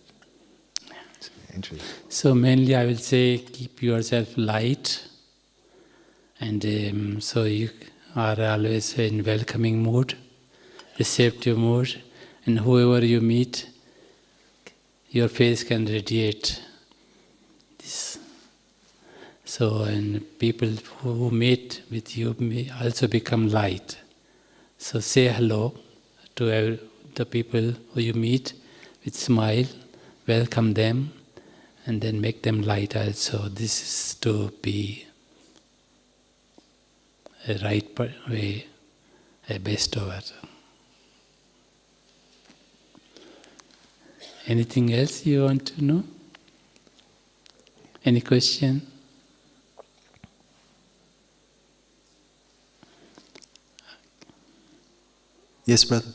Interesting. So mainly I will say keep yourself light, and so you are always in welcoming mood, receptive mood, and whoever you meet, your face can radiate this. So, and people who meet with you may also become light. So say hello to the people who you meet with smile, welcome them, and then make them light also. This is to be a right way, a bestower. Anything else you want to know? Any question? Yes, brother.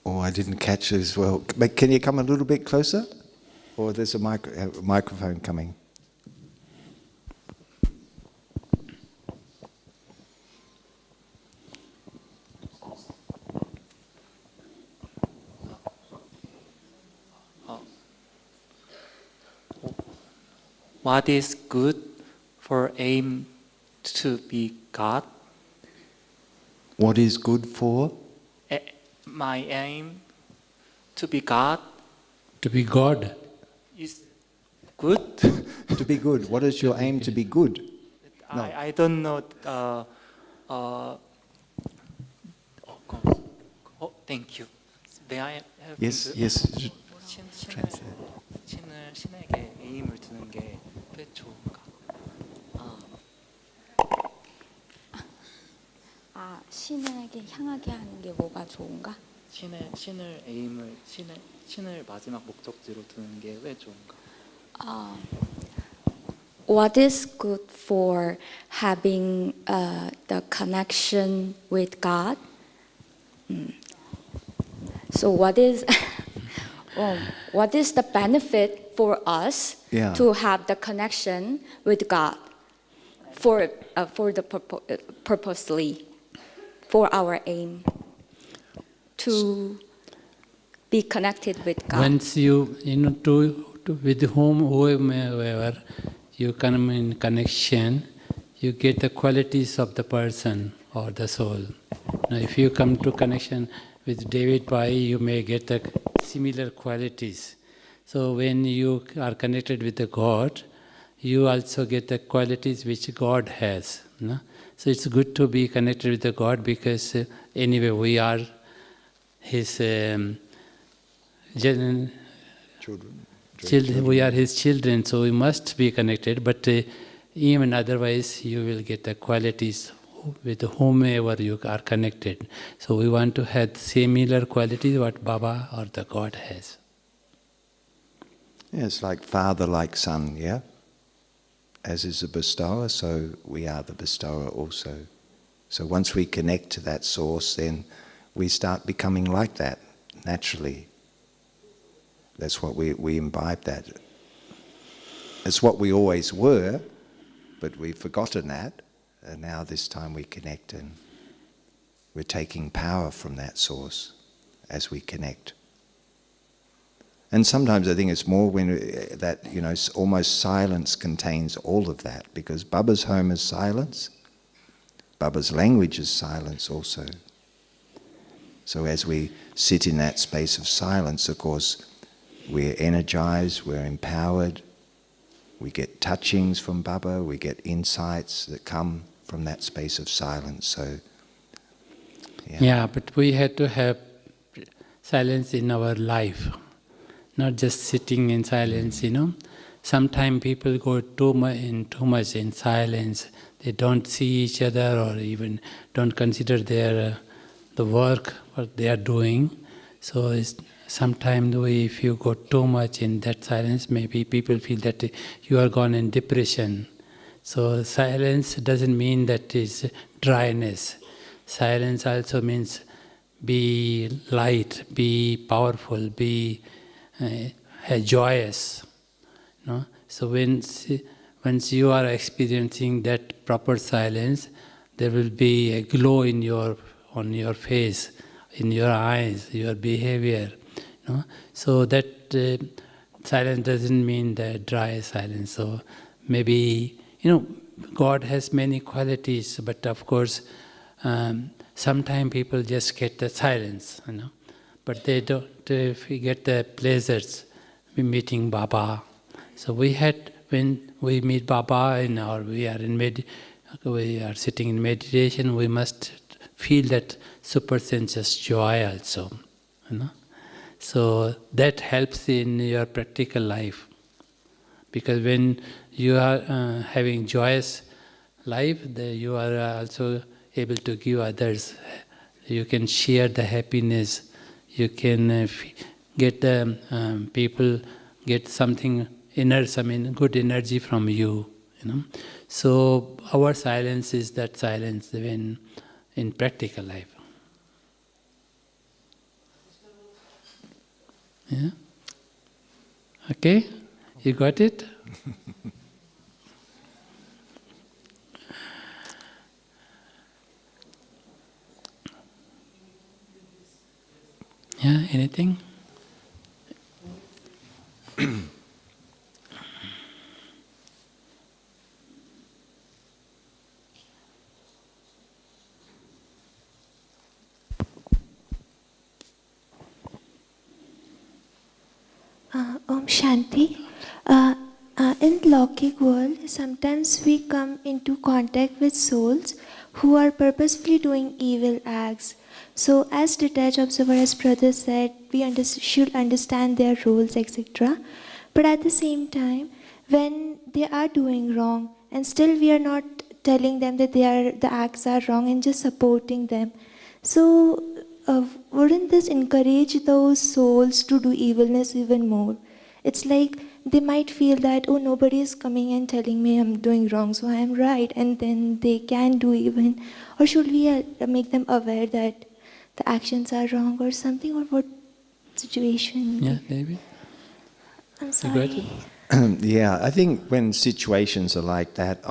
Oh, I didn't catch it as well. But can you come a little bit closer? Or there's a microphone coming. What is good for aim to be God? What is good for? My aim to be God. To be God. Is good? To be good. What is your aim to be good? No. I don't know. Thank you. May I have Yes. 신에게 에임을 두는 게 왜 좋은가? 신에게 향하게 하는 게 뭐가 좋은가? 신을 마지막 목적지로 두는 게 왜 좋은가? What is good for having the connection with God? So what is the benefit for us to have the connection with God for the purposely for our aim to be connected with God? Once you with whomever you come in connection, you get the qualities of the person or the soul. Now, if you come to connection with DavidI, you may get the similar qualities. So when you are connected with the God, you also get the qualities which God has. No? So it's good to be connected with the God because anyway we are His children. We are His children, so we must be connected. But even otherwise, you will get the qualities with whomever you are connected. So we want to have similar qualities what Baba or the God has. Yeah, it's like father, like son, yeah? As is the bestower, so we are the bestower also. So once we connect to that source, then we start becoming like that, naturally. That's what we imbibe that. It's what we always were, but we've forgotten that. And now this time we connect and we're taking power from that source as we connect. And sometimes I think it's more when that, almost silence contains all of that, because Baba's home is silence. Baba's language is silence also. So as we sit in that space of silence, of course, we're energized, we're empowered, we get touchings from Baba, we get insights that come from that space of silence. So, yeah, but we had to have silence in our life, not just sitting in silence, Sometimes people go too much in silence. They don't see each other or even don't consider the work what they are doing. So sometimes if you go too much in that silence, maybe people feel that you are gone in depression. So silence doesn't mean that is dryness. Silence also means be light, be powerful, be joyous. No? So once you are experiencing that proper silence, there will be a glow on your face, in your eyes, your behavior. No? So that silence doesn't mean the dry silence. So maybe, God has many qualities, but of course, sometimes people just get the silence, but they don't get the pleasures meeting Baba. So when we meet Baba we are sitting in meditation, we must feel that super sensuous joy also. So that helps in your practical life. Because when you are having joyous life, you are also able to give others. You can share the happiness. You can get the people get something good energy from you. So our silence is that silence when in practical life. Yeah. Okay, you got it? Yeah, anything? Om Shanti. In Lokik world, sometimes we come into contact with souls who are purposefully doing evil acts. So as detached observer, as brother said, we should understand their roles, etc. But at the same time, when they are doing wrong, and still we are not telling them that the acts are wrong and just supporting them. So wouldn't this encourage those souls to do evilness even more? It's like they might feel that, oh, nobody is coming and telling me I'm doing wrong, so I am right, and then they can do even. Or should we make them aware that the actions are wrong or something, or what situation? Yeah, David? I'm sorry. Yeah, I think when situations are like that,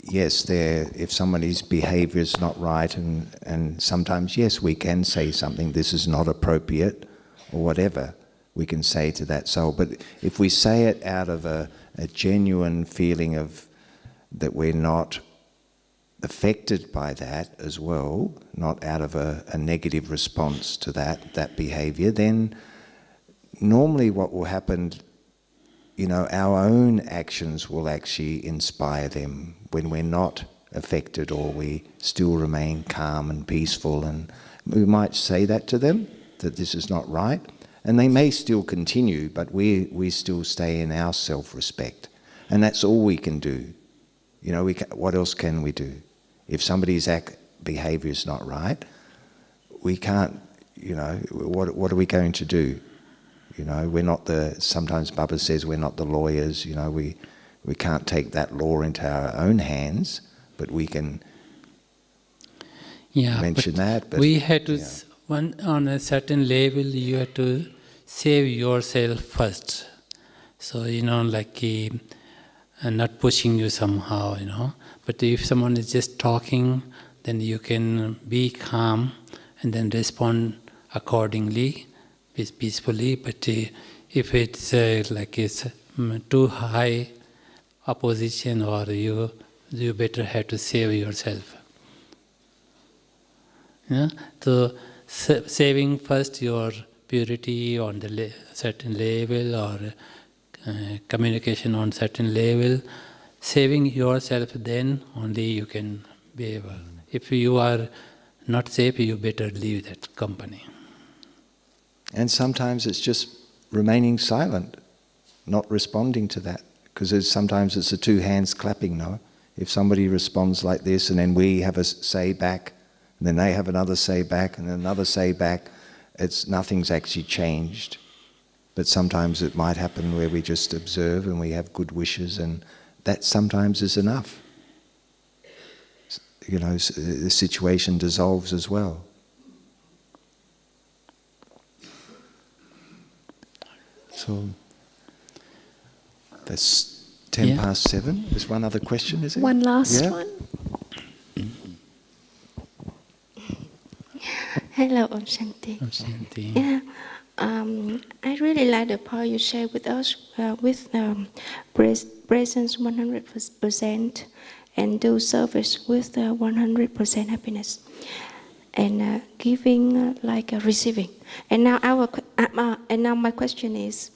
if somebody's behavior is not right, and sometimes, yes, we can say something, this is not appropriate, or whatever. We can say to that soul. But if we say it out of a genuine feeling of that we're not affected by that as well, not out of a negative response to that behavior, then normally what will happen, our own actions will actually inspire them when we're not affected or we still remain calm and peaceful, and we might say that to them, that this is not right, and they may still continue, but we still stay in our self-respect, and that's all we can do. What else can we do? If somebody's behaviour is not right, we can't, what are we going to do? We're not sometimes Baba says we're not the lawyers, we can't take that law into our own hands, but we can mention that. But we had to, on a certain level, you have to save yourself first. So, not pushing you somehow, But if someone is just talking, then you can be calm and then respond accordingly, peacefully. But if it's it's too high opposition, or you better have to save yourself. So saving first your purity on the certain level, or communication on certain level, saving yourself, then only you can be able. If you are not safe, you better leave that company. And sometimes it's just remaining silent, not responding to that, because sometimes it's the two hands clapping, no? If somebody responds like this, and then we have a say back, and then they have another say back, and then another say back, nothing's actually changed. But sometimes it might happen where we just observe and we have good wishes, and that sometimes is enough. The situation dissolves as well. So that's 10 past 7. There's one other question, is it? One last one. Hello, Om Shanti. Om Shanti. Yeah. I really like the part you shared with us with presence 100% and do service with 100% happiness, and giving like receiving. And now my question is,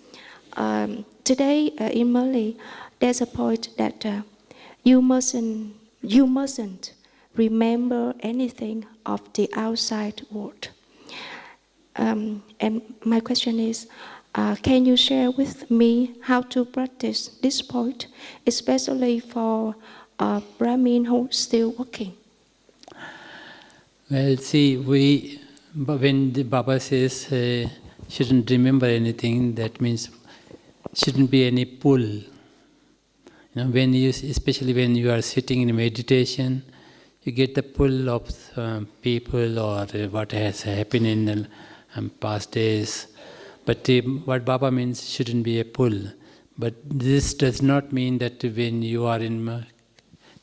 today in Mali, there's a point that you mustn't remember anything of the outside world. And my question is, can you share with me how to practice this point, especially for a Brahmin who's still working? Well, see, when the Baba says shouldn't remember anything, that means shouldn't be any pull. Especially when you are sitting in meditation, you get the pull of people or what has happened in the past days. But what Baba means shouldn't be a pull. But this does not mean that when you are in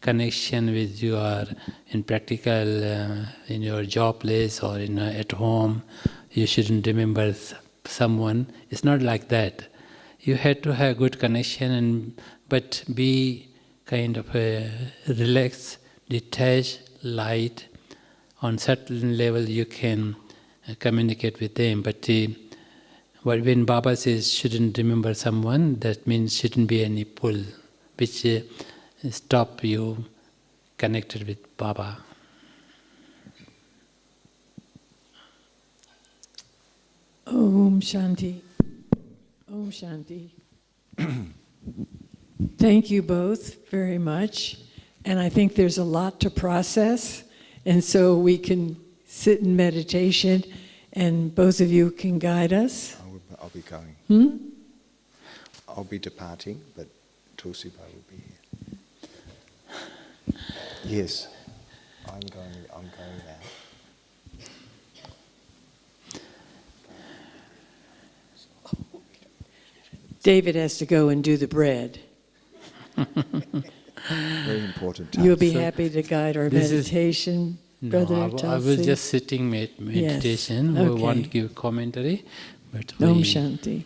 connection with your in practical in your job place or at home, you shouldn't remember someone. It's not like that. You have to have good connection, but be kind of relaxed, detached, light. On certain level, you can communicate with them. But when Baba says shouldn't remember someone, that means shouldn't be any pull, which stop you connected with Baba. Om Shanti. Om Shanti. Thank you both very much. And I think there's a lot to process. And so we can sit in meditation and both of you can guide us. I'll be going. I'll be departing, but Tulsi will be here. Yes, I'm going now. David has to go and do the bread. Very important task. You'll be happy to guide our meditation, Brother Tulsi? I was just sitting meditation. Yes. We won't give commentary. But Om Shanti.